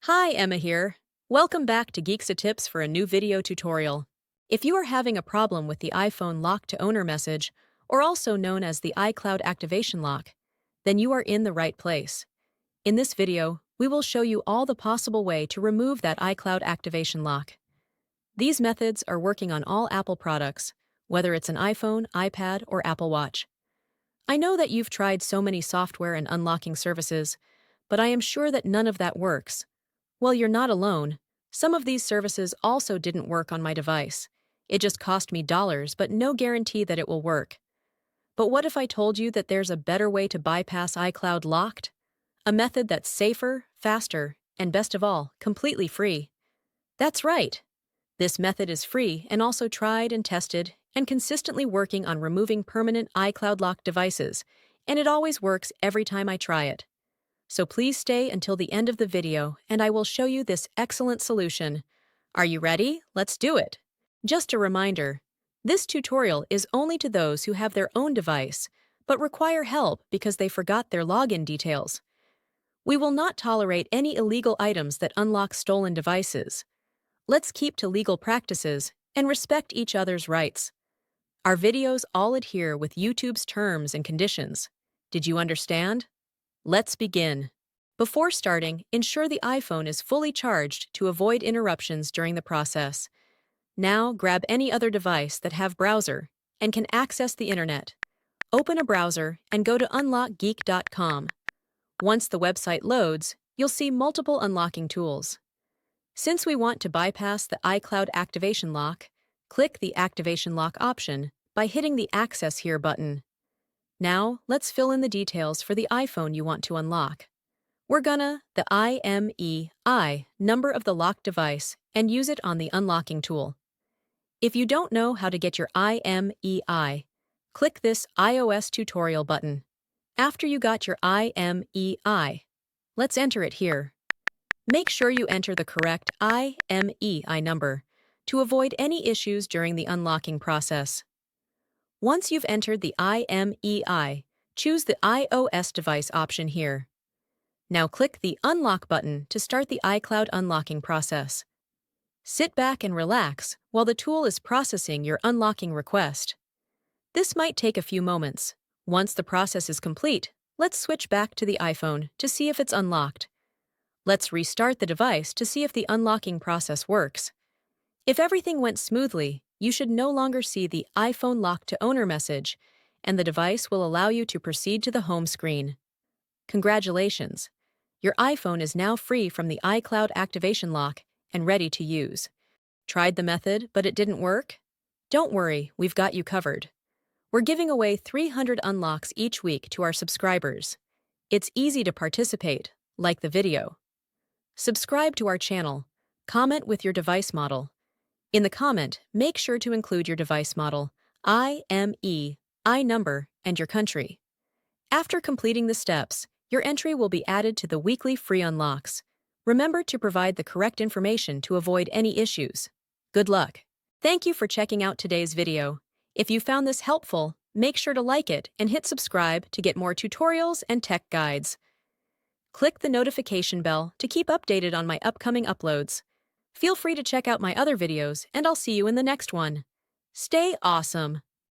Hi, Emma here. Welcome back to Geeks Tips for a new video tutorial. If you are having a problem with the iPhone lock to owner message, or also known as the iCloud activation lock, then you are in the right place. In this video, we will show you all the possible way to remove that iCloud activation lock. These methods are working on all Apple products, whether it's an iPhone, iPad, or Apple Watch. I know that you've tried so many software and unlocking services, but I am sure that none of that works. Well, you're not alone. Some of these services also didn't work on my device. It just cost me dollars, but no guarantee that it will work. But what if I told you that there's a better way to bypass iCloud locked? A method that's safer, faster, and best of all, completely free. That's right. This method is free and also tried and tested and consistently working on removing permanent iCloud locked devices, and it always works every time I try it. So please stay until the end of the video and I will show you this excellent solution. Are you ready? Let's do it! Just a reminder, this tutorial is only to those who have their own device, but require help because they forgot their login details. We will not tolerate any illegal items that unlock stolen devices. Let's keep to legal practices and respect each other's rights. Our videos all adhere with YouTube's terms and conditions. Did you understand? Let's begin. Before starting, ensure the iPhone is fully charged to avoid interruptions during the process. Now, grab any other device that have browser and can access the internet. Open a browser and go to unlockgeek.com. Once the website loads, you'll see multiple unlocking tools. Since we want to bypass the iCloud activation lock, click the Activation Lock option by hitting the Access Here button. Now, let's fill in the details for the iPhone you want to unlock. We're gonna the IMEI number of the locked device and use it on the unlocking tool. If you don't know how to get your IMEI, click this iOS tutorial button. After you got your IMEI, let's enter it here. Make sure you enter the correct IMEI number to avoid any issues during the unlocking process. Once you've entered the IMEI, choose the iOS device option here. Now click the Unlock button to start the iCloud unlocking process. Sit back and relax while the tool is processing your unlocking request. This might take a few moments. Once the process is complete, let's switch back to the iPhone to see if it's unlocked. Let's restart the device to see if the unlocking process works. If everything went smoothly, you should no longer see the iPhone lock to owner message, and the device will allow you to proceed to the home screen. Congratulations! Your iPhone is now free from the iCloud activation lock and ready to use. Tried the method, but it didn't work? Don't worry, we've got you covered. We're giving away 300 unlocks each week to our subscribers. It's easy to participate, like the video. Subscribe to our channel. Comment with your device model. In the comment, make sure to include your device model, IMEI number, and your country. After completing the steps, your entry will be added to the weekly free unlocks. Remember to provide the correct information to avoid any issues. Good luck! Thank you for checking out today's video. If you found this helpful, make sure to like it and hit subscribe to get more tutorials and tech guides. Click the notification bell to keep updated on my upcoming uploads. Feel free to check out my other videos, and I'll see you in the next one. Stay awesome!